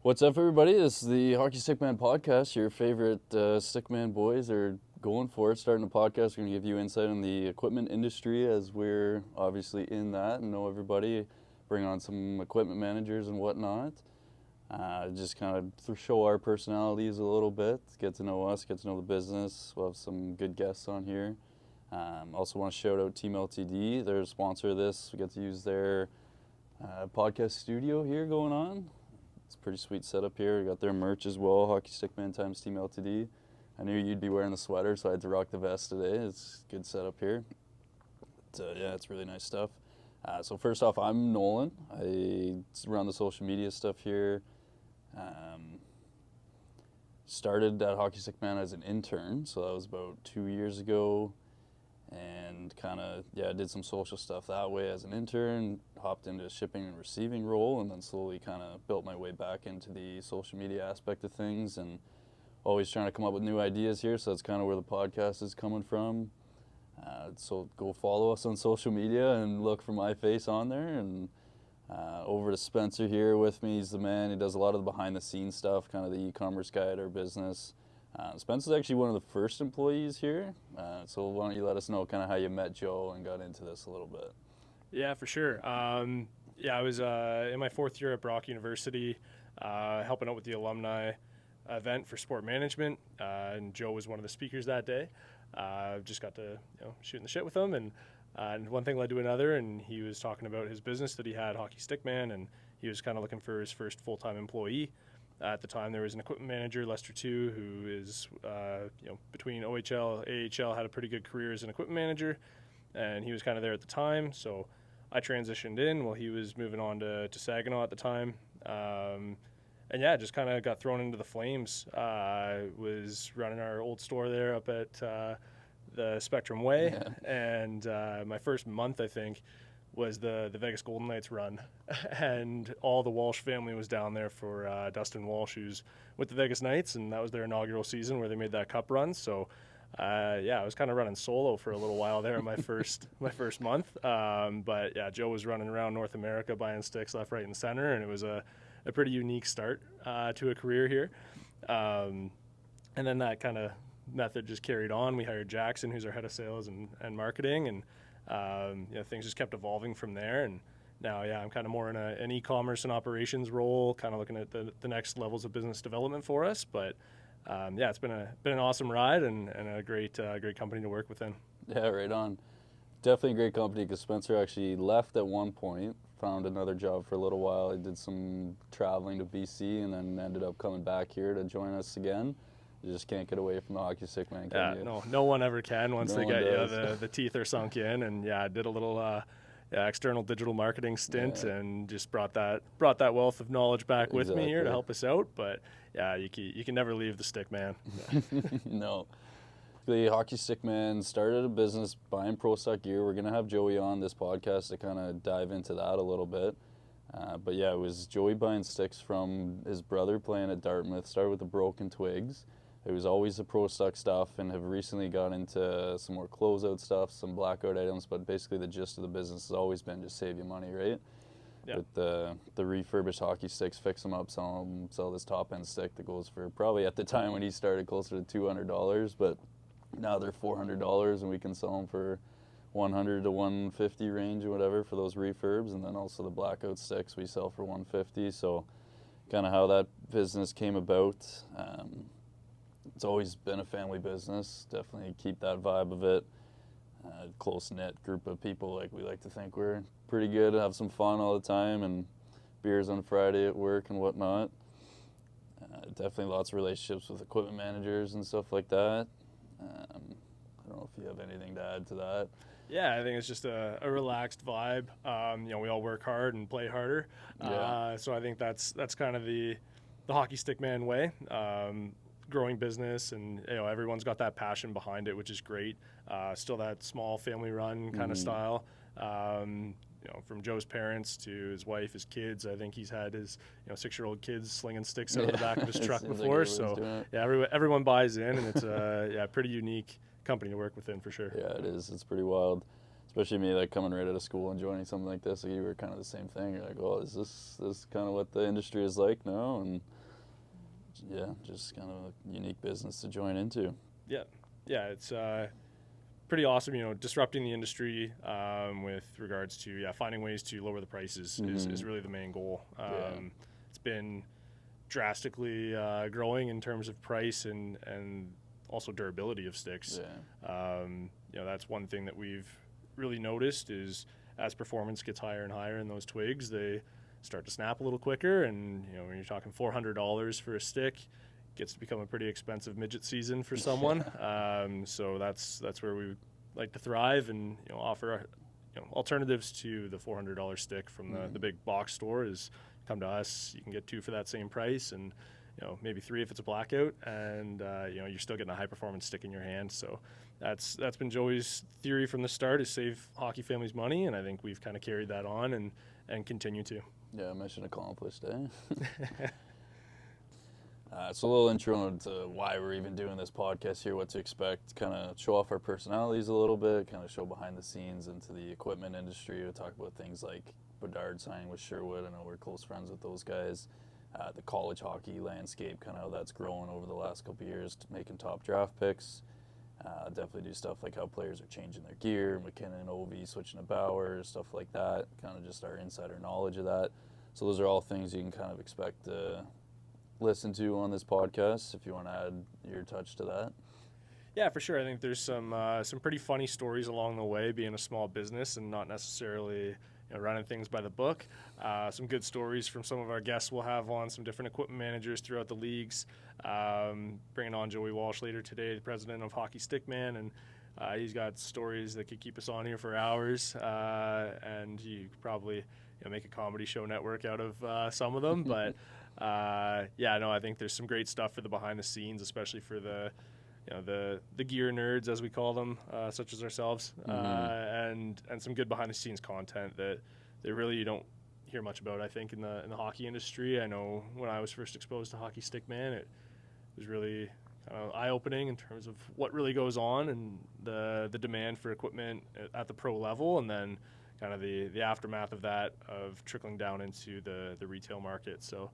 What's up, everybody? This is the HockeyStickMan podcast. Your favorite Stickman boys are going for it, starting a podcast. We're going to give you insight on the equipment industry as we're obviously in that and know everybody, bring on some equipment managers and whatnot. Just kind of show our personalities a little bit, get to know us, get to know the business. We'll have some good guests on here. Also want to shout out Team LTD. They're a sponsor of this. We get to use their podcast studio here going on. It's a pretty sweet setup here. We got their merch as well, HockeyStickMan times Team LTD. I knew you'd be wearing the sweater, so I had to rock the vest today. It's a good setup here. Yeah, it's really nice stuff. So first off, I'm Nolan. I run the social media stuff here. Started at HockeyStickMan as an intern, so that was about 2 years ago. And did some social stuff that way as an intern, hopped into a shipping and receiving role, and then slowly kind of built my way back into the social media aspect of things, and always trying to come up with new ideas here, so that's kind of where the podcast is coming from. So go follow us on social media and look for my face on there. And over to Spencer here with me. He's the man. He does a lot of the behind-the-scenes stuff, kind of the e-commerce guy at our business. Spencer's actually one of the first employees here, so why don't you let us know kind of how you met Joe and got into this a little bit. Yeah, for sure. I was in my fourth year at Brock University, helping out with the alumni event for sport management, and Joe was one of the speakers that day. Just got to shooting the shit with him, and one thing led to another, and he was talking about his business that he had, HockeyStickMan, and he was kind of looking for his first full-time employee. At the time, there was an equipment manager, Lester II, who is, between OHL, AHL, had a pretty good career as an equipment manager, and he was kind of there at the time. So I transitioned in while he was moving on to Saginaw at the time. Just kind of got thrown into the flames. Was running our old store there up at the Spectrum Way, and my first month, I think, was the Vegas Golden Knights run, and all the Walsh family was down there for Dustin Walsh, who's with the Vegas Knights, and that was their inaugural season where they made that cup run. So, I was kind of running solo for a little while there in my first month. Joe was running around North America buying sticks left, right, and center, and it was a pretty unique start to a career here. And then that kind of method just carried on. We hired Jackson, who's our head of sales and marketing, and things just kept evolving from there. And now, I'm kind of more in an e-commerce and operations role, kind of looking at the next levels of business development for us. But it's been an awesome ride and a great company to work within. Yeah, right on. Definitely a great company, because Spencer actually left at one point, found another job for a little while. He did some traveling to BC and then ended up coming back here to join us again. You just can't get away from the HockeyStickMan, can you? No one ever can once they get you. The teeth are sunk in, and I did a little external digital marketing stint, and just brought that wealth of knowledge back with me here to help us out. But you can never leave the Stickman. No. The HockeyStickMan started a business buying pro stock gear. We're gonna have Joey on this podcast to kind of dive into that a little bit. It was Joey buying sticks from his brother playing at Dartmouth. Started with the broken twigs. It was always the pro stock stuff, and have recently got into some more closeout stuff, some blackout items, but basically the gist of the business has always been just save you money, right? Yep. With the refurbished hockey sticks, fix them up, sell this top-end stick that goes for probably at the time when he started closer to $200, but now they're $400, and we can sell them for $100 to $150 range or whatever for those refurbs, and then also the blackout sticks we sell for $150. So kind of how that business came about. It's always been a family business. Definitely keep that vibe of it. Close-knit group of people. Like, we like to think we're pretty good, have some fun all the time, and beers on Friday at work and whatnot. Definitely lots of relationships with equipment managers and stuff like that. I don't know if you have anything to add to that. Yeah, I think it's just a relaxed vibe. We all work hard and play harder. So I think that's kind of the HockeyStickMan way. Growing business, and everyone's got that passion behind it, which is great. Still that small family run kind of style. From Joe's parents to his wife, his kids. I think he's had his 6-year-old kids slinging sticks out of the back of his truck before. So everyone buys in, and it's a pretty unique company to work within for sure. Yeah, it is. It's pretty wild. Especially me, like coming right out of school and joining something like this, like you were kind of the same thing. You're like, well, is this kind of what the industry is like now? And yeah, just kind of a unique business to join into. Yeah, it's pretty awesome. Disrupting the industry with regards to finding ways to lower the prices is really the main goal. It's been drastically growing in terms of price and also durability of sticks. That's one thing that we've really noticed is as performance gets higher and higher in those twigs, they start to snap a little quicker. And when you're talking $400 for a stick, it gets to become a pretty expensive midget season for someone. So that's where we like to thrive and offer alternatives to the $400 stick from the big box store. Is come to us, you can get 2 for that same price, and maybe 3 if it's a blackout, and you're still getting a high performance stick in your hand. So that's been Joey's theory from the start, is save hockey families money, and I think we've kind of carried that on and continue to. Yeah, mission accomplished, eh? So a little intro into why we're even doing this podcast here, what to expect, kind of show off our personalities a little bit, kind of show behind the scenes into the equipment industry. We'll talk about things like Bedard signing with Sherwood. I know we're close friends with those guys. The college hockey landscape, kind of how that's grown over the last couple of years, making top draft picks. Definitely do stuff like how players are changing their gear, McKinnon, Ovi switching to Bauer, stuff like that, kind of just our insider knowledge of that. So those are all things you can kind of expect to listen to on this podcast if you want to add your touch to that. Yeah, for sure. I think there's some pretty funny stories along the way, being a small business and not necessarily running things by the book. Some good stories from some of our guests we'll have on, some different equipment managers throughout the leagues. Bringing on Joey Walsh later today, the president of HockeyStickMan, and he's got stories that could keep us on here for hours, and you could probably make a comedy show network out of some of them. But I think there's some great stuff for the behind the scenes, especially for the gear nerds, as we call them, such as ourselves, and some good behind the scenes content that really you don't hear much about, I think, in the hockey industry. I know when I was first exposed to HockeyStickMan, it was really kind of eye-opening in terms of what really goes on and the demand for equipment at the pro level, and then kind of the aftermath of that, of trickling down into the retail market. So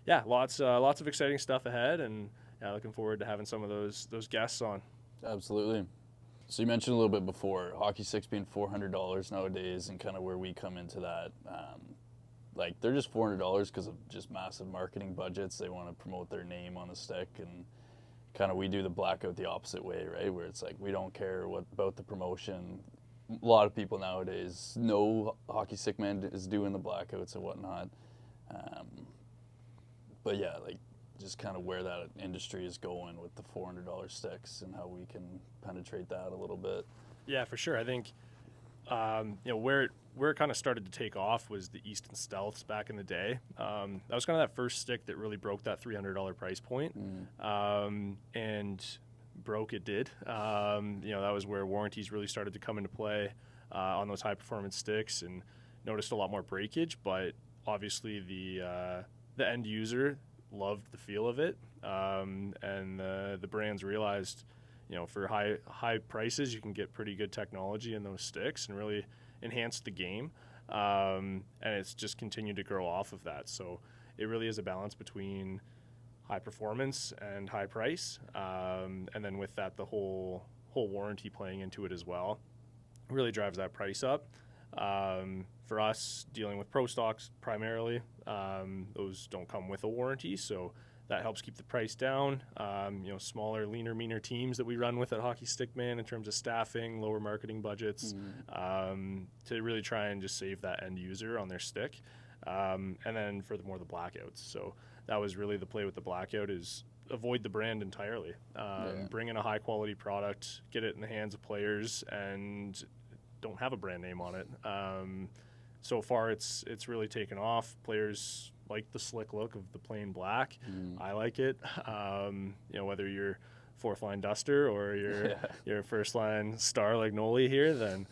yeah, lots of exciting stuff ahead, and looking forward to having some of those guests on. Absolutely. So you mentioned a little bit before, hockey sticks being $400 nowadays, and kind of where we come into that. Like, they're just $400 because of just massive marketing budgets. They want to promote their name on the stick, and kind of we do the blackout the opposite way, right? Where it's like we don't care what about the promotion. A lot of people nowadays know HockeyStickMan is doing the blackouts and whatnot. But yeah, like, just kind of where that industry is going with the $400 sticks and how we can penetrate that a little bit. Yeah, for sure. I think where it kind of started to take off was the Easton Stealths back in the day. That was kind of that first stick that really broke that $300 price point, and broke it did. That was where warranties really started to come into play on those high performance sticks, and noticed a lot more breakage. But obviously the end user loved the feel of it, and the brands realized, for high prices, you can get pretty good technology in those sticks and really enhance the game, and it's just continued to grow off of that. So it really is a balance between high performance and high price, and then with that, the whole warranty playing into it as well really drives that price up. For us, dealing with pro stocks primarily, those don't come with a warranty, so that helps keep the price down. Smaller, leaner, meaner teams that we run with at HockeyStickMan in terms of staffing, lower marketing budgets, to really try and just save that end user on their stick. And then furthermore, the blackouts. So that was really the play with the blackout, is avoid the brand entirely. Bring in a high quality product, get it in the hands of players, and don't have a brand name on it. So far, it's really taken off. Players like the slick look of the plain black. I like it. Whether you're fourth line duster or you're first line star like Nolan here, then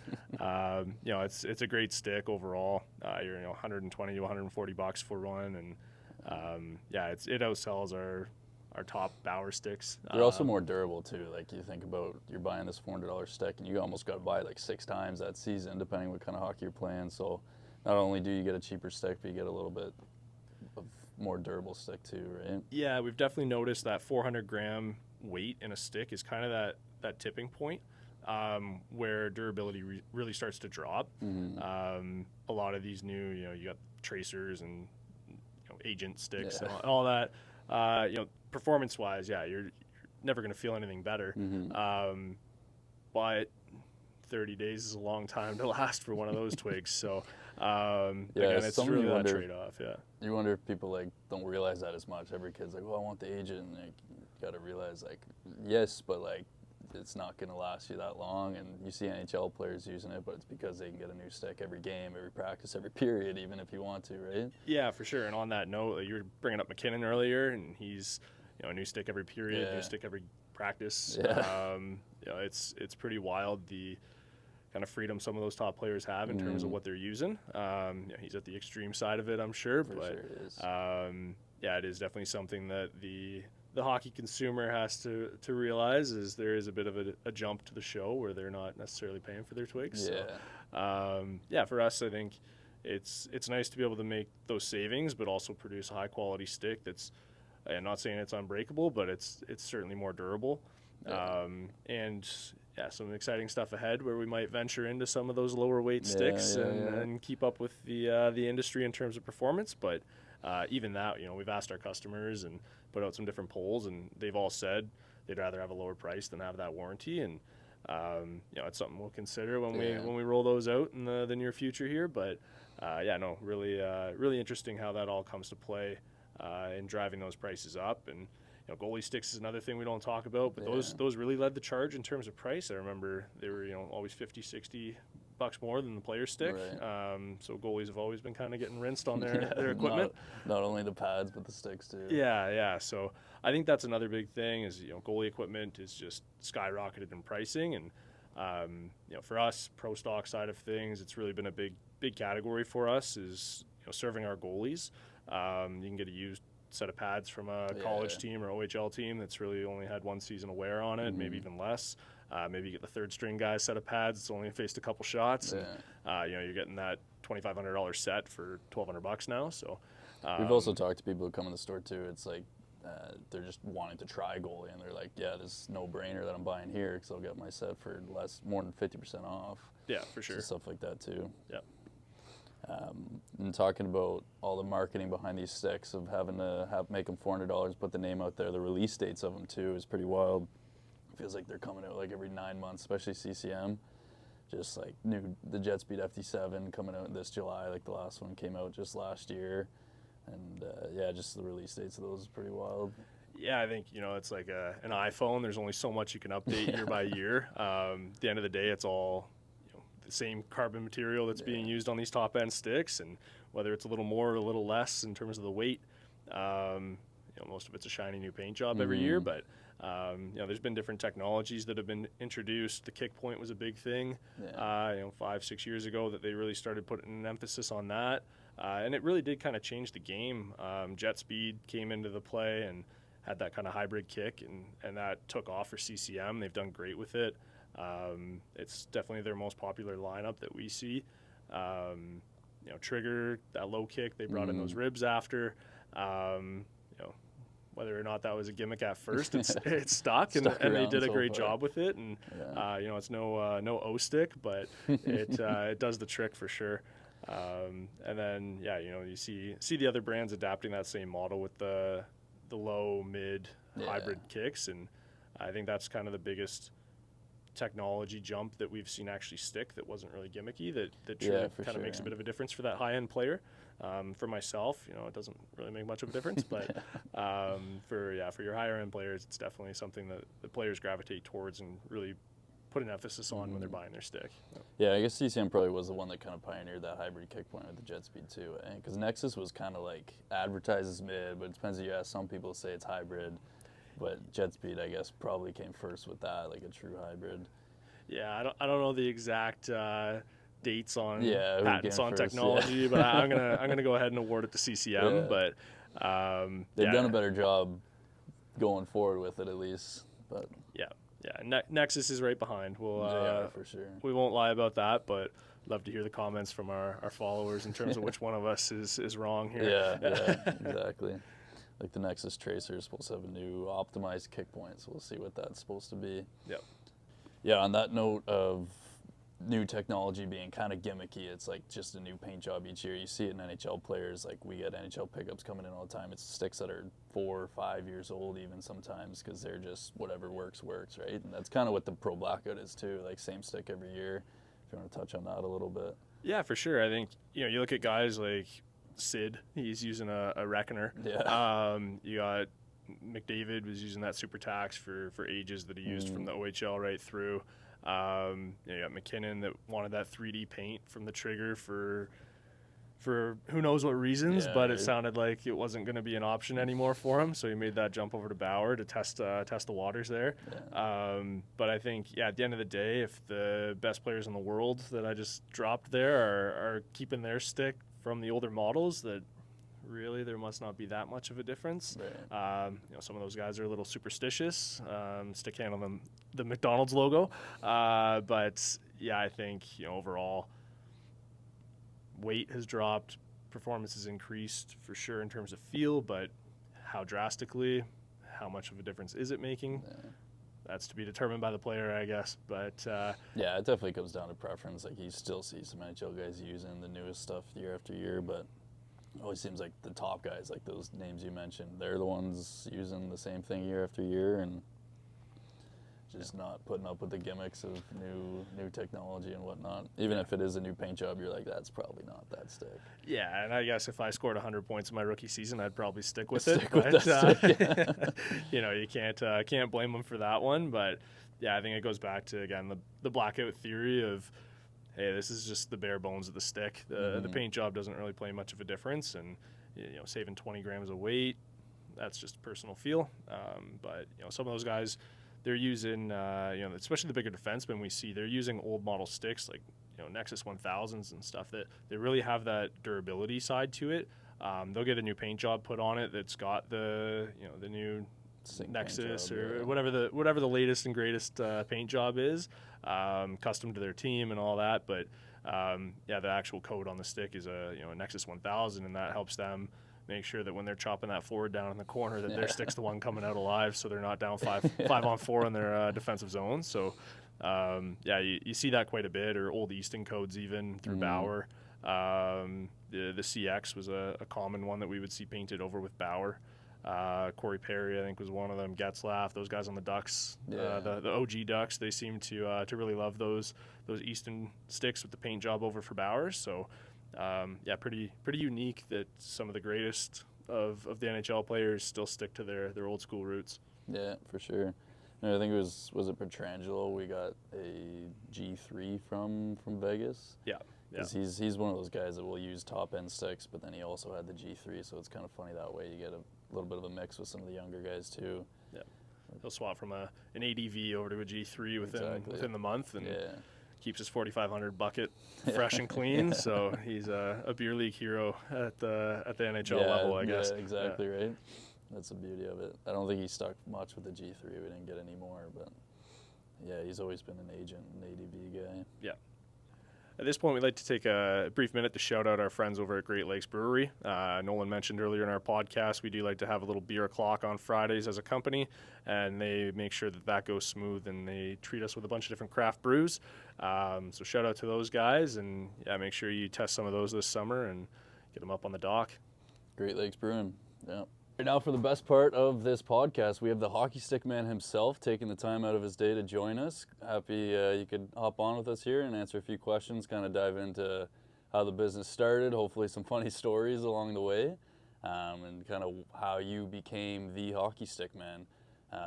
it's a great stick overall. You're $120 to $140 for one, and it outsells our our top Bauer sticks. They're also more durable too. Like you think about, you're buying this $400 stick, and you almost got to buy it like 6 times that season, depending what kind of hockey you're playing. So not only do you get a cheaper stick, but you get a little bit of more durable stick too, right? Yeah, we've definitely noticed that 400-gram weight in a stick is kind of that tipping point where durability really starts to drop. A lot of these new, you got tracers and agent sticks and all that. Performance-wise, you're never going to feel anything better. But 30 days is a long time to last for one of those twigs. So, again, it's really that trade-off, You wonder if people, like, don't realize that as much. Every kid's like, well, I want the agent. And like, you got to realize, like, yes, but, like, it's not going to last you that long. And you see NHL players using it, but it's because they can get a new stick every game, every practice, every period, even if you want to, right? Yeah, for sure. And on that note, you were bringing up McKinnon earlier, and he's, a new stick every period, new stick every practice. It's pretty wild, the kind of freedom some of those top players have in terms of what they're using. He's at the extreme side of it, I'm sure. But it is. It is definitely something that the hockey consumer has to realize, is there is a bit of a jump to the show where they're not necessarily paying for their twigs. So, for us, I think it's nice to be able to make those savings, but also produce a high quality stick that's, I'm not saying it's unbreakable, but it's certainly more durable. Some exciting stuff ahead where we might venture into some of those lower weight sticks and keep up with the industry in terms of performance. But even that, we've asked our customers and put out some different polls, and they've all said they'd rather have a lower price than have that warranty. And it's something we'll consider when we roll those out in the near future here. But really interesting how that all comes to play in driving those prices up. And goalie sticks is another thing we don't talk about, but those really led the charge in terms of price. I remember they were always $50-$60 more than the player stick. Right. So goalies have always been kind of getting rinsed on their equipment. Not only the pads, but the sticks too. Yeah. So I think that's another big thing is, goalie equipment is just skyrocketed in pricing. And, for us, pro stock side of things, it's really been a big category for us is, serving our goalies. You can get a used set of pads from a college team or OHL team that's really only had one season of wear on it, maybe even less. Maybe you get the third string guy's set of pads that's only faced a couple shots. And, you're getting that $2,500 set for $1,200 now. So we've also talked to people who come in the store too. It's like they're just wanting to try goalie, and they're like, this is no brainer that I'm buying here because I'll get my set for more than 50% off. Yeah, for sure. So stuff like that too. Yeah. And talking about all the marketing behind these sticks of having to make them $400, put the name out there, the release dates of them too is pretty wild. It feels like they're coming out like every 9 months, especially CCM. Just like the Jet Speed FD7 coming out this July, like the last one came out just last year. And just the release dates of those is pretty wild. Yeah, I think, it's like an iPhone. There's only so much you can update year by year. At the end of the day, it's all the same carbon material that's being used on these top end sticks, and whether it's a little more or a little less in terms of the weight, most of it's a shiny new paint job every year. But there's been different technologies that have been introduced. The kick point was a big thing 5-6 years ago that they really started putting an emphasis on that, and it really did kind of change the game. Jet Speed came into the play and had that kind of hybrid kick, and that took off for CCM. They've done great with it. It's definitely their most popular lineup that we see. Trigger, that low kick, they brought in those ribs after. Whether or not that was a gimmick at first, it's stuck, and they did a great job with it. And it's no O stick, but it does the trick for sure. And then you see the other brands adapting that same model with the low mid hybrid kicks, and I think that's kind of the biggest technology jump that we've seen actually stick that wasn't really gimmicky, that truly kind of makes a bit of a difference for that high-end player. For myself, it doesn't really make much of a difference, but for your higher-end players, it's definitely something that the players gravitate towards and really put an emphasis on when they're buying their stick. Yeah, I guess CCM probably was the one that kind of pioneered that hybrid kick point with the Jet Speed too, because Nexus was kind of like advertised as mid, but it depends if you ask. Some people say it's hybrid. But Jet Speed, I guess, probably came first with that, like a true hybrid. Yeah, I don't know the exact dates on patents on first, technology, but I'm gonna go ahead and award it to CCM. But they've done a better job going forward with it at least. But Yeah. Nexus is right behind. yeah, for sure. We won't lie about that, but love to hear the comments from our followers in terms of which one of us is wrong here. Yeah, exactly. Like the Nexus Tracer is supposed to have a new optimized kick point, so we'll see what that's supposed to be. Yep. Yeah, on that note of new technology being kind of gimmicky, it's like just a new paint job each year. You see it in NHL players, like we get NHL pickups coming in all the time. It's sticks that are 4 or 5 years old even sometimes because they're just whatever works, right? And that's kind of what the Pro Blackout is too, like same stick every year. If you want to touch on that a little bit. Yeah, for sure. I think, you look at guys like Sid, he's using a Reckoner. Yeah. You got McDavid was using that Super Tax for ages that he used from the OHL right through. You got McKinnon that wanted that 3D paint from the trigger for who knows what reasons, but it sounded like it wasn't going to be an option anymore for him, so he made that jump over to Bauer to test the waters there. Yeah. But I think, at the end of the day, if the best players in the world that I just dropped there are keeping their stick from the older models, that really there must not be that much of a difference. Right. Some of those guys are a little superstitious, stick handling the McDonald's logo, but yeah, I think overall weight has dropped, performance has increased for sure in terms of feel, but how drastically, how much of a difference is it making? Yeah. That's to be determined by the player, I guess. But yeah, it definitely comes down to preference. Like you still see some NHL guys using the newest stuff year after year, but it always seems like the top guys, like those names you mentioned, they're the ones using the same thing year after year and just not putting up with the gimmicks of new technology and whatnot. Even if it is a new paint job, you're like, that's probably not that stick. Yeah, and I guess if I scored 100 points in my rookie season, I'd probably stick with it. You can't blame them for that one. But yeah, I think it goes back to, again, the blackout theory of, hey, this is just the bare bones of the stick. The paint job doesn't really play much of a difference, and saving 20 grams of weight, that's just a personal feel. But some of those guys, they're using, especially the bigger defensemen we see, they're using old model sticks like Nexus 1000s and stuff that they really have that durability side to it. They'll get a new paint job put on it that's got the the new Nexus job, or whatever the latest and greatest paint job is, custom to their team and all that. But the actual code on the stick is a Nexus 1000, and that helps them make sure that when they're chopping that forward down in the corner, that their stick's the one coming out alive, so they're not down 5 on 4 in their defensive zone. So you see that quite a bit, or old Easton codes even through Bauer. The CX was a common one that we would see painted over with Bauer. Corey Perry, I think, was one of them. Getzlaff, those guys on the Ducks, the OG Ducks, they seem to really love those Easton sticks with the paint job over for Bauer. So pretty unique that some of the greatest of the NHL players still stick to their old school roots. Yeah, for sure. And I think it was it Petrangelo we got a G3 from Vegas? Yeah. Because he's one of those guys that will use top-end sticks, but then he also had the G3, so it's kind of funny that way. You get a little bit of a mix with some of the younger guys, too. Yeah. He'll swap from an ADV over to a G3 within the month, and keeps his 4,500 bucket fresh and clean. So he's a beer league hero at the NHL level, I guess. Yeah, exactly right. That's the beauty of it. I don't think he stuck much with the G3. We didn't get any more, but yeah, he's always been an agent and ADV guy. Yeah. At this point, we'd like to take a brief minute to shout out our friends over at Great Lakes Brewery. Nolan mentioned earlier in our podcast, we do like to have a little beer o'clock on Fridays as a company, and they make sure that goes smooth, and they treat us with a bunch of different craft brews. So shout out to those guys, and make sure you test some of those this summer and get them up on the dock. Great Lakes Brewing, yeah. Right now, for the best part of this podcast, we have the Hockey Stick Man himself taking the time out of his day to join us. Happy you could hop on with us here and answer a few questions, kind of dive into how the business started, hopefully some funny stories along the way, and kind of how you became the Hockey Stick Man.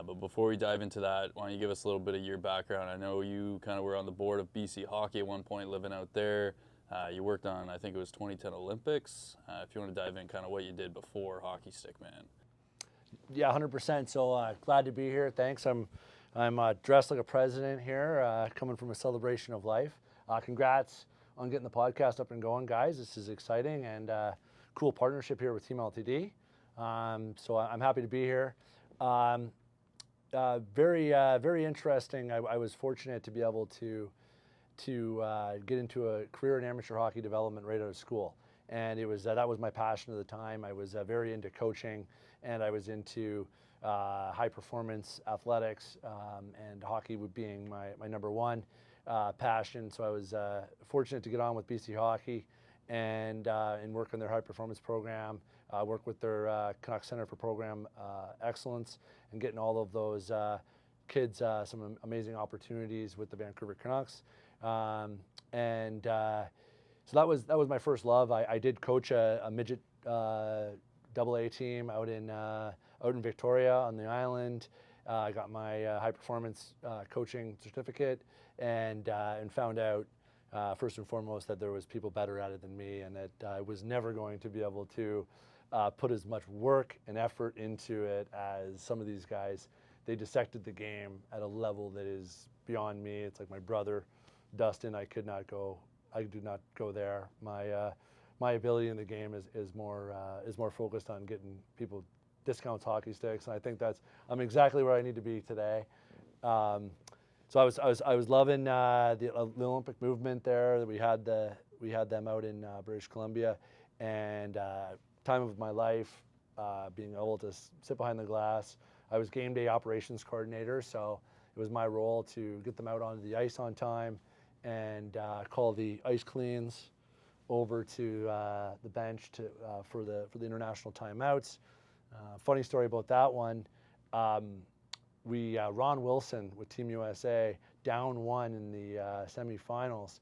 But before we dive into that, why don't you give us a little bit of your background? I know you kind of were on the board of BC Hockey at one point, living out there. You worked on, I think it was 2010 Olympics. If you want to dive in kind of what you did before Hockey Stick Man. Yeah, 100%. So glad to be here. Thanks. I'm dressed like a president here, coming from a celebration of life. Congrats on getting the podcast up and going, guys. This is exciting and cool partnership here with Team LTD. So I'm happy to be here. Very interesting. I was fortunate to be able to get into a career in amateur hockey development right out of school, and it was that was my passion at the time. I was very into coaching, and I was into high performance athletics, and hockey being my number one passion. So I was fortunate to get on with BC Hockey and work on their high performance program, work with their Canucks Center for Program Excellence, and getting all of those kids some amazing opportunities with the Vancouver Canucks. So that was my first love. I did coach a midget AA team out in Victoria on the island. I got my high performance coaching certificate, and found out first and foremost that there was people better at it than me, and that I was never going to be able to put as much work and effort into it as some of these guys. They dissected the game at a level that is beyond me. It's like my brother, Dustin. I do not go there. My ability in the game is more focused on getting people discounts hockey sticks, and I think I'm exactly where I need to be today. So I was loving the Olympic movement there. We had them out in British Columbia, and time of my life, being able to sit behind the glass. I was game day operations coordinator, so it was my role to get them out onto the ice on time and call the ice cleans over to the bench for the international timeouts. Funny story about that one. Ron Wilson with Team USA, down one in the semifinals,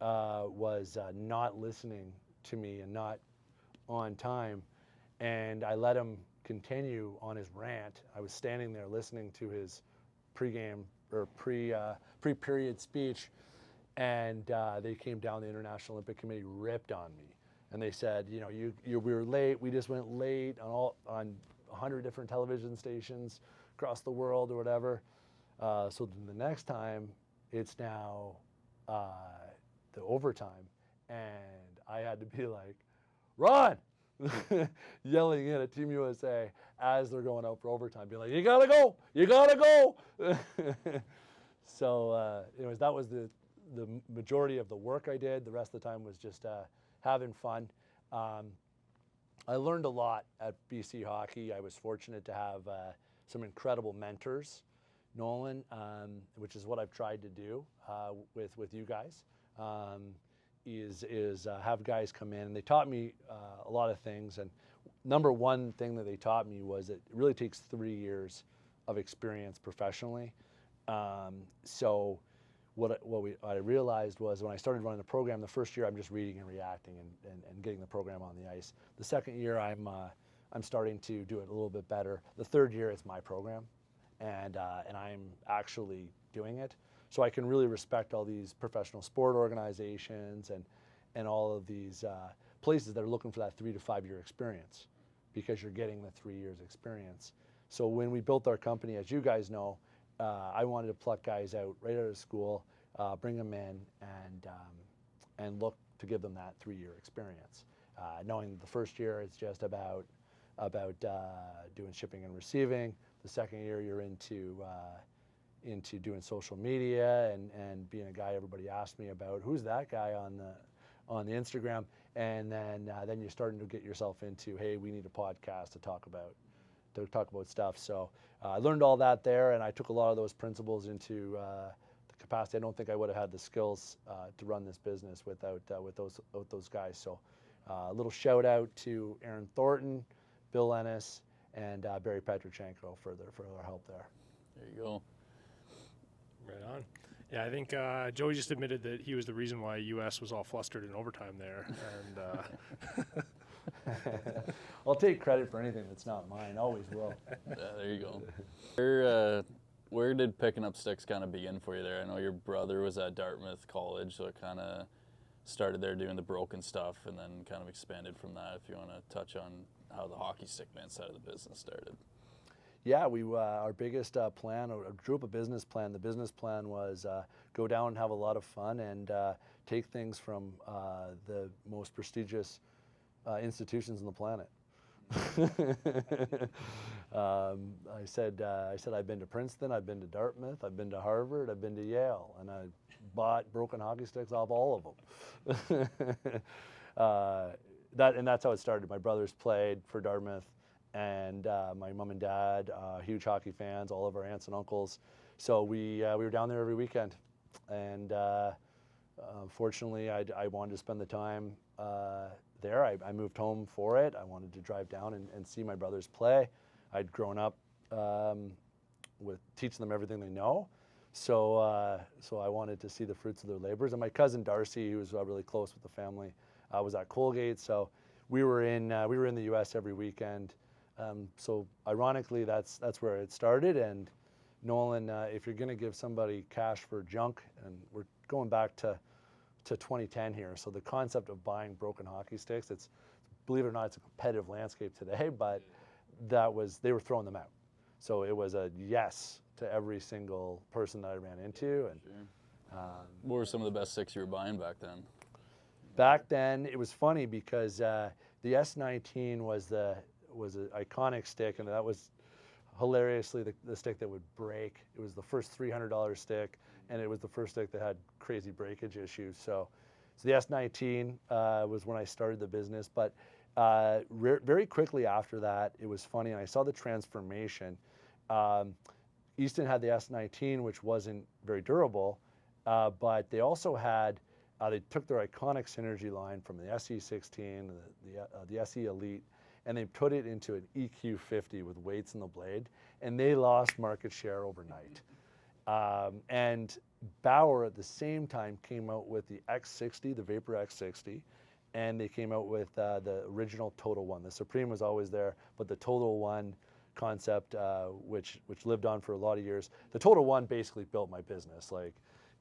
was not listening to me and not on time, and I let him continue on his rant. I was standing there listening to his pregame or pre-period speech, and they came down. The International Olympic Committee ripped on me, and they said, we were late. We just went late on 100 different television stations across the world or whatever. So then the next time, it's now the overtime, and I had to be like, Ron, yelling in at Team USA as they're going out for overtime, being like, you gotta go. So anyways, that was the majority of the work I did. The rest of the time was just having fun. I learned a lot at BC Hockey. I was fortunate to have some incredible mentors. Nolan, which is what I've tried to do with you guys, is have guys come in, and they taught me a lot of things. And number one thing that they taught me was it really takes 3 years of experience professionally. So what I realized was when I started running the program, the first year I'm just reading and reacting and getting the program on the ice. The second year I'm starting to do it a little bit better. The third year it's my program, and I'm actually doing it. So I can really respect all these professional sport organizations and all of these places that are looking for that 3 to 5 year experience, because you're getting the 3 years experience. So when we built our company, as you guys know, I wanted to pluck guys out right out of school, bring them in, and look to give them that 3 year experience. Knowing the first year it's just about doing shipping and receiving. The second year you're into doing social media and being a guy everybody asked me about. Who's that guy on the Instagram? And then you're starting to get yourself into, hey, we need a podcast to talk about stuff. So I learned all that there, and I took a lot of those principles into the capacity. I don't think I would have had the skills to run this business without those guys. So a little shout out to Aaron Thornton, Bill Ennis, and Barry Petrochenko for their help there. There you go. Right on. Yeah, I think Joey just admitted that he was the reason why U.S. was all flustered in overtime there. And I'll take credit for anything that's not mine. Always will. Yeah, there you go. Where did picking up sticks kind of begin for you there? I know your brother was at Dartmouth College, so it kind of started there doing the broken stuff and then kind of expanded from that. If you want to touch on how the HockeyStickMan side of the business started. Yeah, our biggest plan, or drew up a business plan. The business plan was go down and have a lot of fun and take things from the most prestigious institutions on the planet. I said I've been to Princeton, I've been to Dartmouth, I've been to Harvard, I've been to Yale, and I bought broken hockey sticks off all of them. That's how it started. My brothers played for Dartmouth, and my mom and dad, huge hockey fans, all of our aunts and uncles. So we were down there every weekend, and fortunately, I wanted to spend the time there. I moved home for it. I wanted to drive down and see my brothers play. I'd grown up with teaching them everything they know, so I wanted to see the fruits of their labors. And my cousin Darcy, who was really close with the family, was at Colgate. So we were in the U.S. every weekend. So ironically, that's where it started. And Nolan, if you're going to give somebody cash for junk, and we're going back to 2010 here, so the concept of buying broken hockey sticks, it's, believe it or not, it's a competitive landscape today, but they were throwing them out. So it was a yes to every single person that I ran into. And Sure. What were some of the best sticks you were buying back then? Back then, it was funny because the S19 was an iconic stick, and that was hilariously the stick that would break. It was the first $300 stick, and it was the first stick that had crazy breakage issues. So the S19 was when I started the business, but very quickly after that, it was funny, and I saw the transformation. Easton had the S19, which wasn't very durable, but they also had, they took their iconic Synergy line from the SE16, the SE Elite, and they put it into an EQ50 with weights in the blade, and they lost market share overnight. And Bauer at the same time came out with the X60, the Vapor X60, and they came out with the original Total One. The Supreme was always there, but the Total One concept, which lived on for a lot of years. The Total One basically built my business. Like,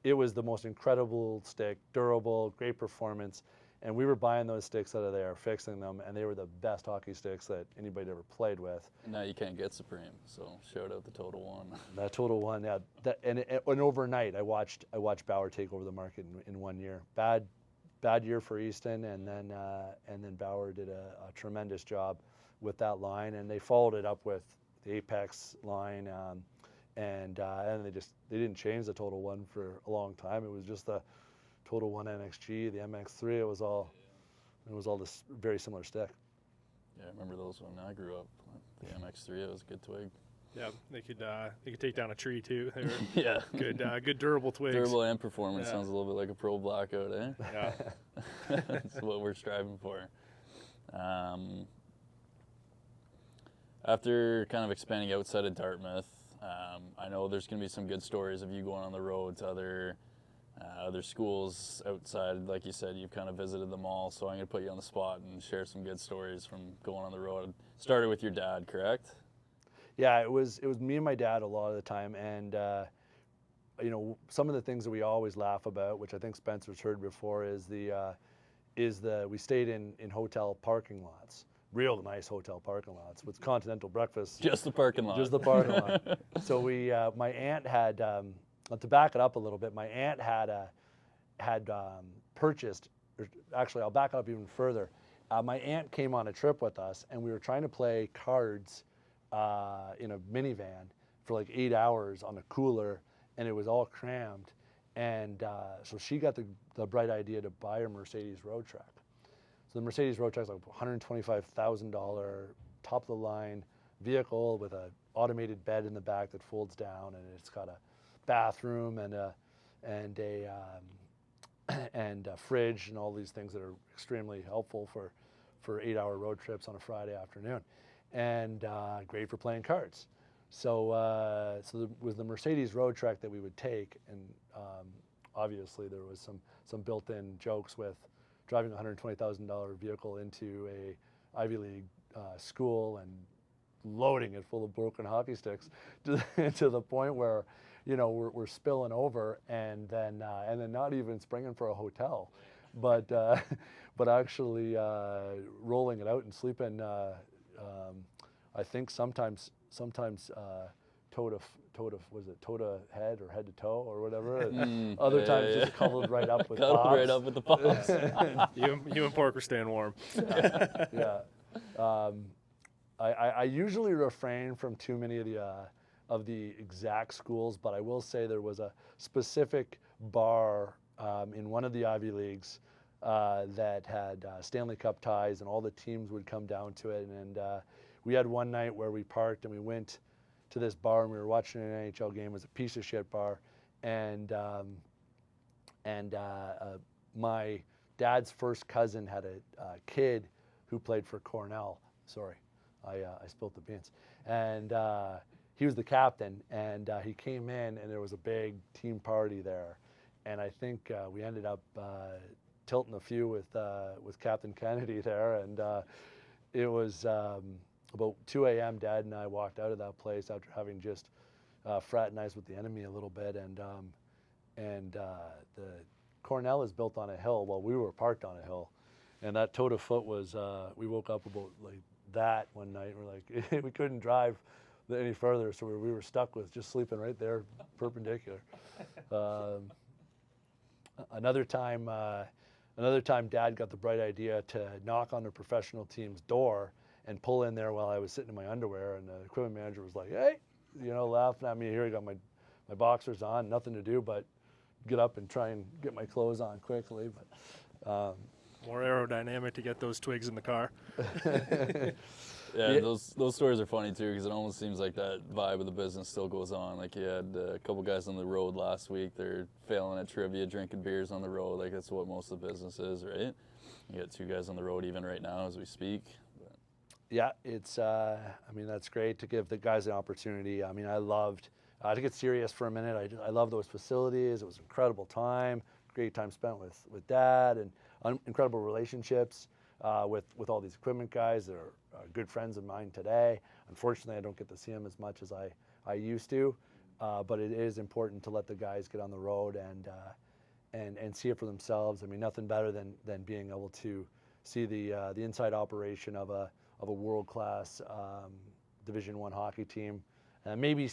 it was the most incredible stick, durable, great performance, and we were buying those sticks out of there, fixing them, and they were the best hockey sticks that anybody ever played with. Now you can't get Supreme, so shout out the Total One. That Total One, yeah. And overnight, I watched Bauer take over the market in 1 year. Bad year for Easton, and then Bauer did a tremendous job with that line, and they followed it up with the Apex line, and they didn't change the Total One for a long time. It was just the Total One NXG, the MX3. It was all this very similar stick. Yeah, I remember those when I grew up. The MX3, it was a good twig. Yeah, they could take down a tree too. They were Yeah. good durable twigs. Durable and performance. Yeah. Sounds a little bit like a pro blackout, eh? Yeah. That's what we're striving for. After kind of expanding outside of Dartmouth, I know there's going to be some good stories of you going on the road to other schools outside. Like you said, you've kind of visited them all, so I'm going to put you on the spot and share some good stories from going on the road. Started with your dad, correct? Yeah, it was me and my dad a lot of the time, and some of the things that we always laugh about, which I think Spencer's heard before, is we stayed in hotel parking lots, real nice hotel parking lots with continental breakfast. Just the parking lot. Just the parking lot. So my aunt had, to back it up a little bit, my aunt had purchased. Actually, I'll back up even further. My aunt came on a trip with us, and we were trying to play cards in a minivan for like 8 hours on a cooler, and it was all crammed. And so she got the bright idea to buy a Mercedes Road Track. So the Mercedes Road Track is like $125,000 top of the line vehicle with an automated bed in the back that folds down, and it's got a bathroom and a fridge and all these things that are extremely helpful for 8-hour road trips on a Friday afternoon, and great for playing cards. So there was the Mercedes Road Track that we would take, and obviously there was some built-in jokes with driving a $120,000 vehicle into a Ivy League school and loading it full of broken hockey sticks to the point where we're spilling over, and then not even springing for a hotel, but actually rolling it out and sleeping. I think sometimes toe to head or head to toe or whatever. Other times just cuddled right up with pops. Right up with the pops. You and Pork were staying warm. Yeah. I usually refrain from too many of the exact schools, but I will say there was a specific bar in one of the Ivy Leagues that had Stanley Cup ties, and all the teams would come down to it. And we had one night where we parked and we went to this bar and we were watching an NHL game. It was a piece of shit bar, and my dad's first cousin had a kid who played for Cornell. Sorry, I spilled the beans. And he was the captain, and he came in, and there was a big team party there. And I think we ended up tilting a few with Captain Kennedy there. And it was about 2 a.m. Dad and I walked out of that place after having just fraternized with the enemy a little bit. And the Cornell is built on a hill. Well, we were parked on a hill, and that toe to foot was. We woke up about like that one night. We're like, we couldn't drive any further, so we were stuck with just sleeping right there, perpendicular. Another time, Dad got the bright idea to knock on the professional team's door and pull in there while I was sitting in my underwear, and the equipment manager was like, "Hey," laughing at me. Here, I got my boxers on, nothing to do but get up and try and get my clothes on quickly. But more aerodynamic to get those twigs in the car. Yeah, those stories are funny too, because it almost seems like that vibe of the business still goes on. Like you had a couple guys on the road last week. They're failing at trivia, drinking beers on the road. Like that's what most of the business is, right? You got 2 guys on the road even right now as we speak. But. Yeah, it's. I mean, that's great to give the guys an opportunity. I mean, I loved. To get serious for a minute, I love those facilities. It was an incredible time, great time spent with Dad, and incredible relationships with all these equipment guys that are good friends of mine today. Unfortunately, I don't get to see them as much as I used to, but it is important to let the guys get on the road and see it for themselves. I mean, nothing better than being able to see the inside operation of a world-class Division I hockey team. Maybe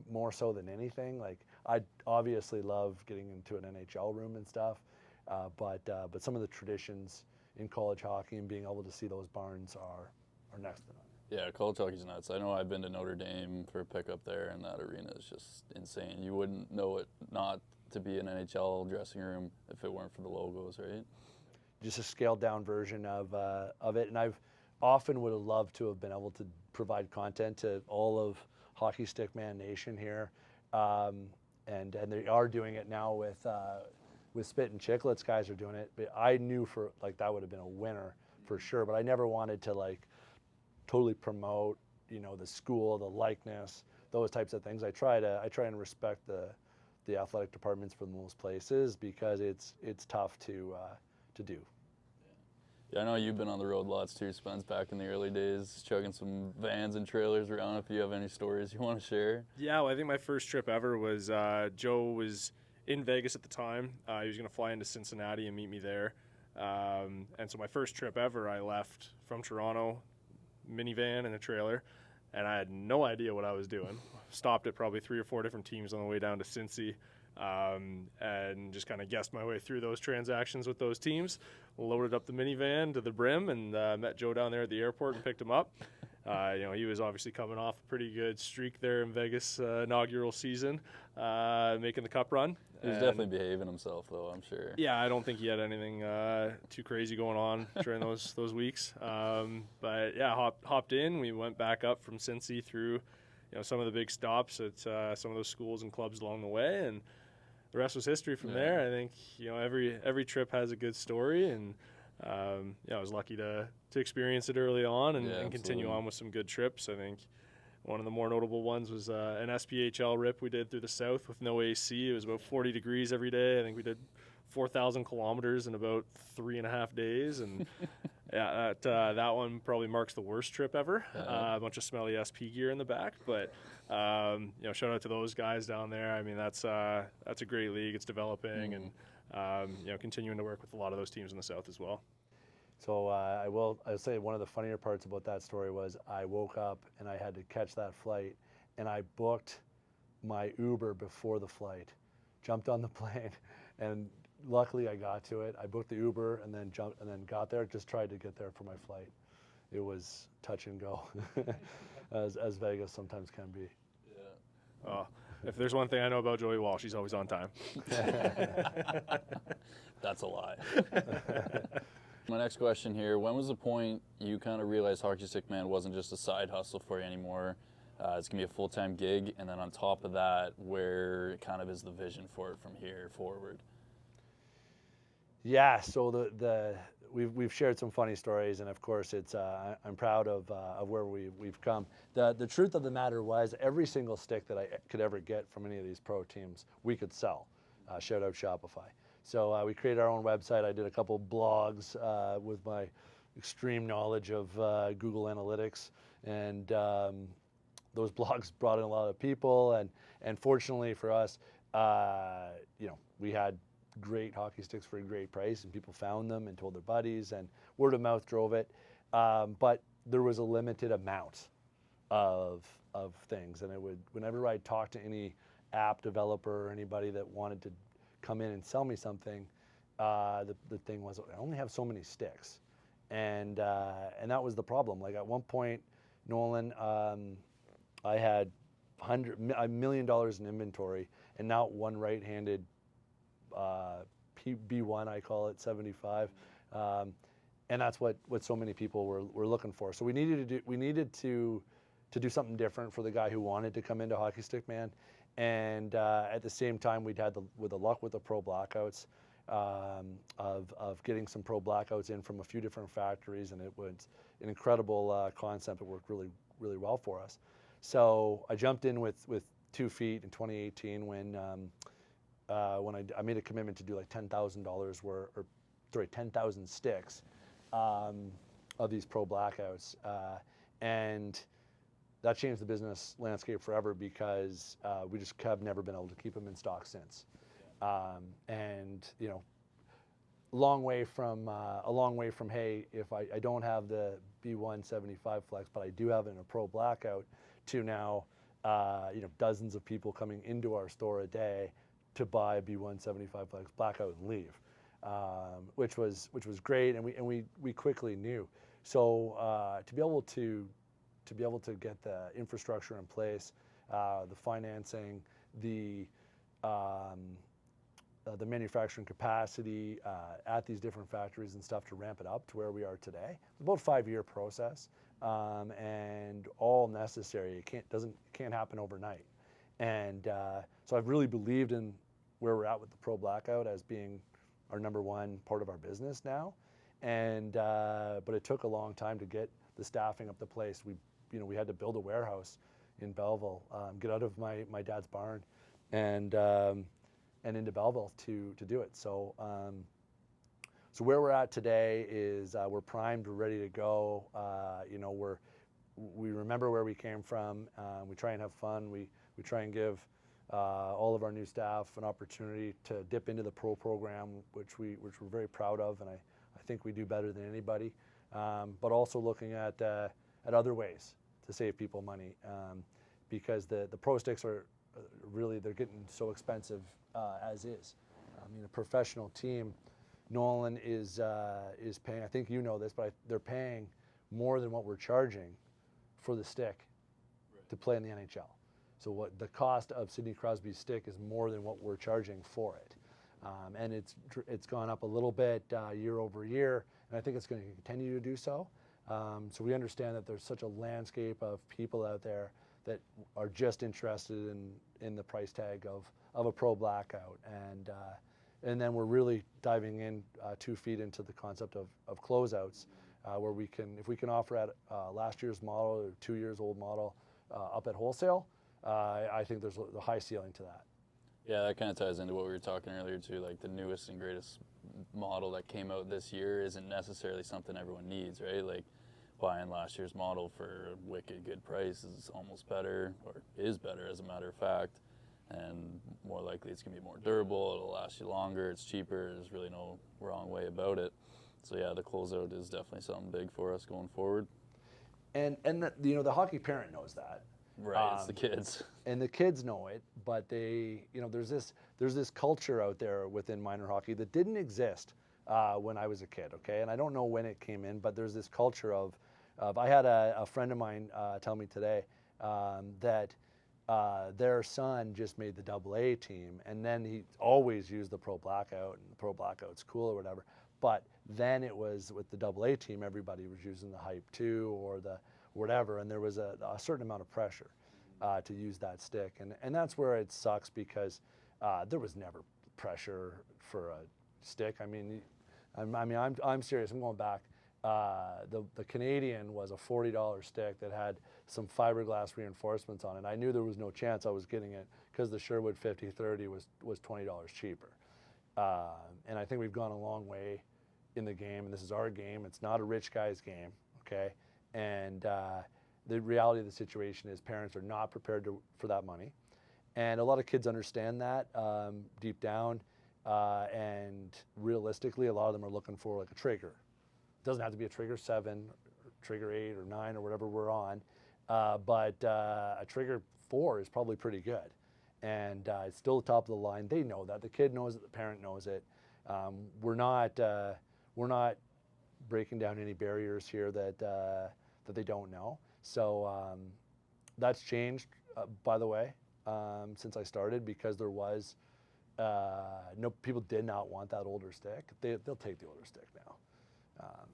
more so than anything. Like I obviously love getting into an NHL room and stuff, but some of the traditions in college hockey and being able to see those barns are next to none. Yeah, college hockey's nuts. I know I've been to Notre Dame for a pickup there, and that arena is just insane. You wouldn't know it not to be an NHL dressing room if it weren't for the logos, right? Just a scaled down version of it, and I've often would have loved to have been able to provide content to all of HockeyStickMan Nation here, and they are doing it now with Spit and Chicklets. Guys are doing it, but I knew for like that would have been a winner for sure. But I never wanted to like totally promote, the school, the likeness, those types of things. I try and respect the athletic departments for most places because it's tough to do. Yeah, I know you've been on the road lots too, Spence, back in the early days, chugging some vans and trailers around. If you have any stories you want to share. Yeah, well, I think my first trip ever was Joe was in Vegas at the time. He was going to fly into Cincinnati and meet me there. And so my first trip ever, I left from Toronto, minivan and a trailer, and I had no idea what I was doing. Stopped at probably 3 or 4 different teams on the way down to Cincy. And just kind of guessed my way through those transactions with those teams. Loaded up the minivan to the brim and met Joe down there at the airport and picked him up. He was obviously coming off a pretty good streak there in Vegas inaugural season, making the cup run. He was definitely behaving himself, though, I'm sure. Yeah, I don't think he had anything too crazy going on during those weeks. But yeah, hopped in. We went back up from Cincy through some of the big stops at some of those schools and clubs along the way, and the rest was history from there. I think every trip has a good story, and I was lucky to experience it early on and continue on with some good trips. I think one of the more notable ones was an SPHL rip we did through the south with no AC. It was about 40 degrees every day. I think we did 4,000 kilometers in about 3.5 days, and that one probably marks the worst trip ever. A bunch of smelly SP gear in the back, but shout out to those guys down there. I mean, that's a great league. It's developing, and continuing to work with a lot of those teams in the south as well. So I'll say one of the funnier parts about that story was I woke up and I had to catch that flight, and I booked my Uber before the flight, jumped on the plane, and luckily I got to it. I booked the Uber and then got there. Just tried to get there for my flight, it was touch and go, as Vegas sometimes can be. Yeah. Oh, if there's one thing I know about Joey Walsh, he's always on time. That's a lie. My next question here, when was the point you kind of realized Hockey Stick Man wasn't just a side hustle for you anymore? It's going to be a full-time gig, and then on top of that, where kind of is the vision for it from here forward? Yeah, so we've shared some funny stories, and of course, it's I'm proud of where we've come. The truth of the matter was, every single stick that I could ever get from any of these pro teams, we could sell. Shout out Shopify. So we created our own website. I did a couple blogs with my extreme knowledge of Google Analytics, and those blogs brought in a lot of people. And fortunately for us, we had great hockey sticks for a great price, and people found them and told their buddies, and word of mouth drove it. But there was a limited amount of things, and whenever I talked to any app developer or anybody that wanted to come in and sell me something, the thing was, I only have so many sticks, and that was the problem. Like at one point, Nolan, I had $1 million in inventory, and not one right-handed B1, I call it 75, and that's what so many people were looking for. So we needed to do something different for the guy who wanted to come into Hockey Stick Man. And at the same time, we'd had the luck with the pro blackouts of getting some pro blackouts in from a few different factories, and it was an incredible concept. It worked really, really well for us. So I jumped in with 2 feet in 2018 when I made a commitment to do like $10,000 worth, 10,000 sticks of these pro blackouts, and that changed the business landscape forever because we just have never been able to keep them in stock since. And a long way from hey, if I don't have the B175 Flex, but I do have it in a pro blackout, to now dozens of people coming into our store a day to buy a B175 Flex blackout and leave, which was great, and we quickly knew. So to be able to get the infrastructure in place, the financing, the manufacturing capacity at these different factories and stuff to ramp it up to where we are today. It's about a 5-year process, and all necessary. It can't happen overnight. And so I've really believed in where we're at with the pro blackout as being our #1 part of our business now. And but it took a long time to get the staffing up the place. We had to build a warehouse in Belleville, get out of my dad's barn, and into Belleville to do it. So so where we're at today is we're primed, we're ready to go. We remember where we came from. We try and have fun. We try and give all of our new staff an opportunity to dip into the pro program, which we're very proud of, and I think we do better than anybody. But also looking at other ways to save people money, because the pro sticks are really, they're getting so expensive as is. I mean, a professional team, Nolan is paying, I think you know this, but they're paying more than what we're charging for the stick to play in the NHL. So what the cost of Sidney Crosby's stick is more than what we're charging for it. And it's gone up a little bit year over year, and I think it's going to continue to do so. So we understand that there's such a landscape of people out there that are just interested in the price tag of a pro blackout, and then we're really diving in 2 feet into the concept of closeouts, where if we can offer at last year's model or 2 years old model up at wholesale, I think there's a high ceiling to that. Yeah, that kind of ties into what we were talking earlier too. Like the newest and greatest model that came out this year isn't necessarily something everyone needs, right? Like buying last year's model for a wicked good price is almost better, or is better as a matter of fact, and more likely it's gonna be more durable, it'll last you longer, it's cheaper, there's really no wrong way about it. So yeah, the closeout is definitely something big for us going forward. And the hockey parent knows that. Right, it's the kids. And the kids know it, but there's this culture out there within minor hockey that didn't exist when I was a kid, okay? And I don't know when it came in, but there's this culture of I had a friend of mine tell me today that their son just made the AA team, and then he always used the Pro Blackout, and the Pro Blackout's cool or whatever. But then it was with the AA team, everybody was using the Hype 2 or the whatever, and there was a certain amount of pressure to use that stick, and that's where it sucks because there was never pressure for a stick. I mean, I'm serious. I'm going back. The Canadian was a $40 stick that had some fiberglass reinforcements on it. I knew there was no chance I was getting it because the Sherwood 50-30 was $20 cheaper. And I think we've gone a long way in the game, and this is our game. It's not a rich guy's game, okay? And the reality of the situation is parents are not prepared for that money. And a lot of kids understand that deep down, and realistically, a lot of them are looking for like a trigger. It doesn't have to be a trigger 7, or trigger 8 or 9 or whatever we're on, but a trigger 4 is probably pretty good. And it's still the top of the line. They know that. The kid knows it. The parent knows it. We're not breaking down any barriers here that they don't know. So that's changed, by the way, since I started, because there was no, people did not want that older stick. They'll take the older stick now.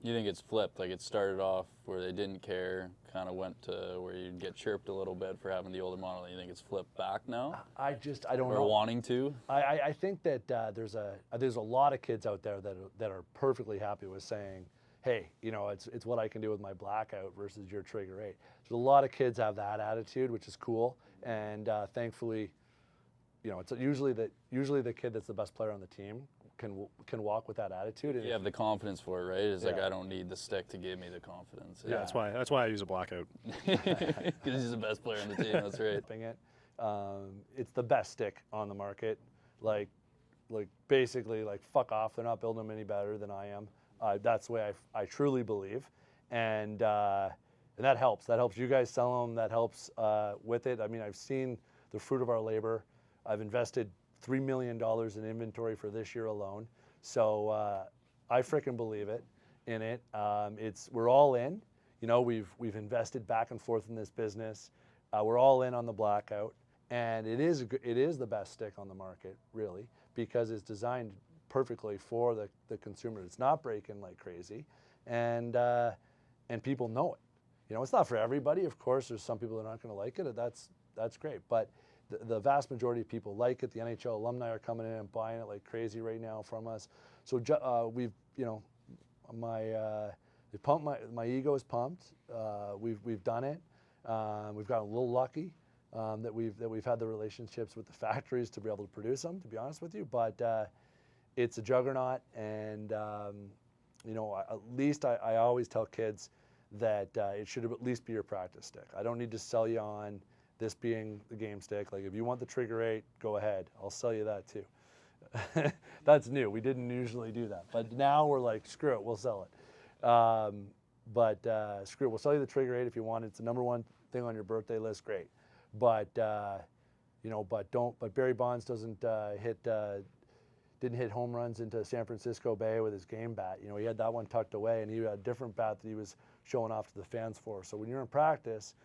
You think it's flipped? Like it started off where they didn't care, kind of went to where you'd get chirped a little bit for having the older model. You think it's flipped back now? I don't know. Or wanting to? I think that there's a lot of kids out there that are perfectly happy with saying, hey, you know, it's what I can do with my Blackout versus your trigger 8. So a lot of kids have that attitude, which is cool, and thankfully, you know, it's usually the kid that's the best player on the team can walk with that attitude. And you have the confidence for it, right? It's like, Yeah. I don't need the stick to give me the confidence. Yeah, that's why I use a Blackout. Because he's the best player on the team, that's right. It's the best stick on the market. Like basically, like, fuck off. They're not building them any better than I am. That's the way I truly believe. And that helps. That helps you guys sell them. That helps with it. I mean, I've seen the fruit of our labor. I've invested $3 million in inventory for this year alone. So I frickin' believe in it. We're all in. You know, we've invested back and forth in this business. We're all in on the Blackout, and it is the best stick on the market, really, because it's designed perfectly for the consumer. It's not breaking like crazy, and people know it. You know, it's not for everybody. Of course, there's some people that aren't going to like it. That's great, but the vast majority of people like it. The NHL alumni are coming in and buying it like crazy right now from us. So we've, you know, my ego is pumped. We've done it. We've got a little lucky that we've had the relationships with the factories to be able to produce them, to be honest with you. But it's a juggernaut, and you know, at least I always tell kids that it should at least be your practice stick. I don't need to sell you on this being the game stick. Like, if you want the trigger 8, go ahead. I'll sell you that too. That's new. We didn't usually do that, but now we're like, screw it, we'll sell it. Screw it, we'll sell you the trigger 8 if you want it. It's the #1 thing on your birthday list. Great, but you know, but Barry Bonds didn't hit home runs into San Francisco Bay with his game bat. You know, he had that one tucked away, and he had a different bat that he was showing off to the fans for. So when you're in practice,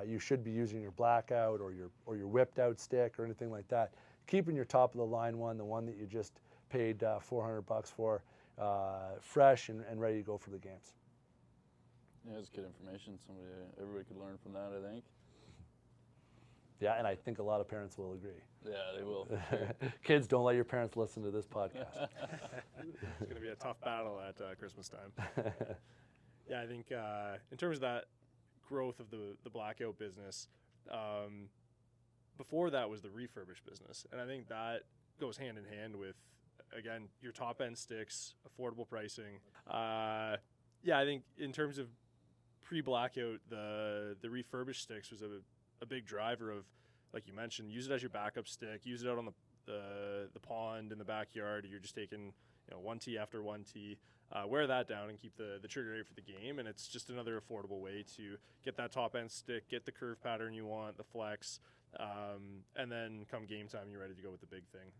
you should be using your Blackout or your whipped out stick or anything like that. Keeping your top of the line one, the one that you just paid $400 for, fresh and ready to go for the games. Yeah, it's good information. Everybody could learn from that, I think. Yeah, and I think a lot of parents will agree. Yeah, they will. Kids, don't let your parents listen to this podcast. It's going to be a tough battle at Christmas time. Yeah, I think in terms of that growth of the Blackout business, before that was the refurbished business. And I think that goes hand in hand with, again, your top end sticks, affordable pricing. Yeah, I think in terms of pre-Blackout, the refurbished sticks was a big driver of, like you mentioned, use it as your backup stick, use it out on the pond in the backyard. You're just taking, you know, 1 tee after 1 tee. Wear that down and keep the trigger rate for the game, and it's just another affordable way to get that top end stick, get the curve pattern you want, the flex, and then come game time, you're ready to go with the big thing.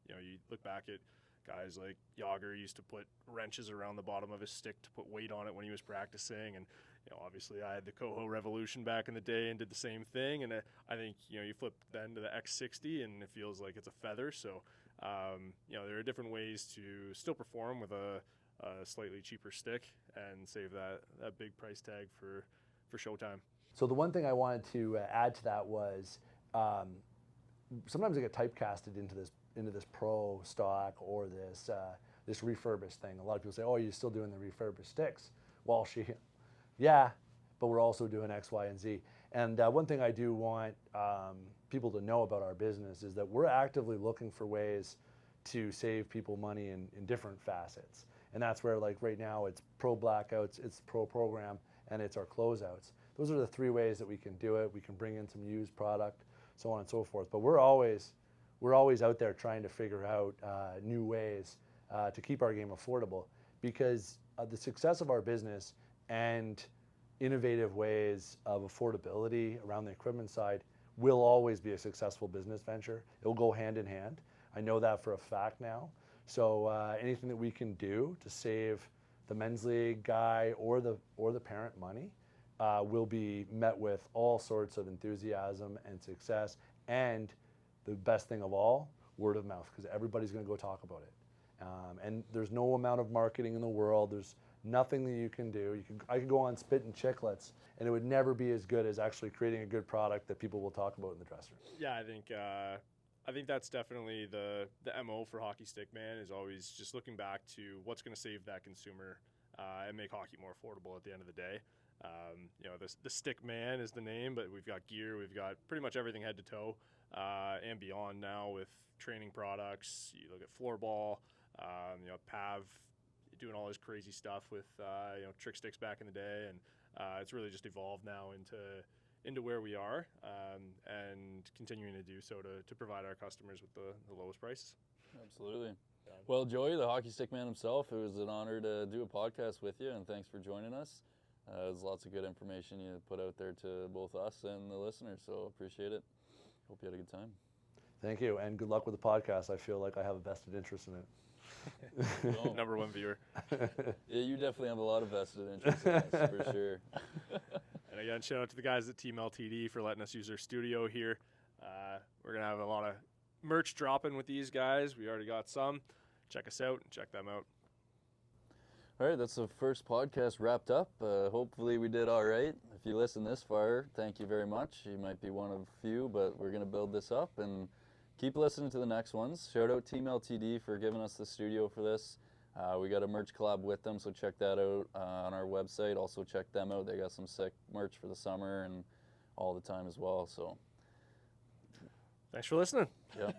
You know, you look back at Guys like Yager used to put wrenches around the bottom of his stick to put weight on it when he was practicing. And, obviously I had the Coho Revolution back in the day and did the same thing. And I think, you flip then to the X60 and it feels like it's a feather. So, there are different ways to still perform with a slightly cheaper stick and save that big price tag for showtime. So the one thing I wanted to add to that was sometimes I get typecasted into this pro stock or this refurbished thing. A lot of people say, "Oh, you're still doing the refurbished sticks." Well, yeah, but we're also doing X, Y, and Z. And one thing I do want people to know about our business is that we're actively looking for ways to save people money in different facets. And that's where, like right now, it's pro blackouts, it's pro program, and it's our closeouts. Those are the 3 ways that we can do it. We can bring in some used product, so on and so forth. But we're always out there trying to figure out new ways to keep our game affordable, because the success of our business and innovative ways of affordability around the equipment side will always be a successful business venture. It will go hand in hand. I know that for a fact now. So anything that we can do to save the men's league guy or the parent money will be met with all sorts of enthusiasm and success. And the best thing of all, word of mouth, because everybody's going to go talk about it. And there's no amount of marketing in the world. There's nothing that you can do. I could go on Spit and Chicklets, and it would never be as good as actually creating a good product that people will talk about in the dressing room. Yeah, I think that's definitely the MO for HockeyStickMan, is always just looking back to what's going to save that consumer and make hockey more affordable at the end of the day. The Stickman is the name, but we've got gear, we've got pretty much everything head to toe and beyond now with training products. You look at floorball, Pav doing all this crazy stuff with trick sticks back in the day, and it's really just evolved now into where we are and continuing to do so to provide our customers with the lowest prices. Absolutely. Well, Joey, the Hockey Stick Man himself, it was an honor to do a podcast with you, and thanks for joining us. There's lots of good information you put out there to both us and the listeners, so appreciate it. Hope you had a good time. Thank you, and good luck with the podcast. I feel like I have a vested interest in it. Number 1 viewer. Yeah, you definitely have a lot of vested interest in this, for sure. And again, shout out to the guys at Team LTD for letting us use their studio here. We're going to have a lot of merch dropping with these guys. We already got some. Check us out and check them out. All right, that's the first podcast wrapped up. Hopefully we did all right. If you listen this far, thank you very much. You might be one of few, but we're going to build this up and keep listening to the next ones. Shout out Team LTD for giving us the studio for this. We got a merch collab with them, so check that out on our website. Also check them out. They got some sick merch for the summer and all the time as well. So thanks for listening. Yeah.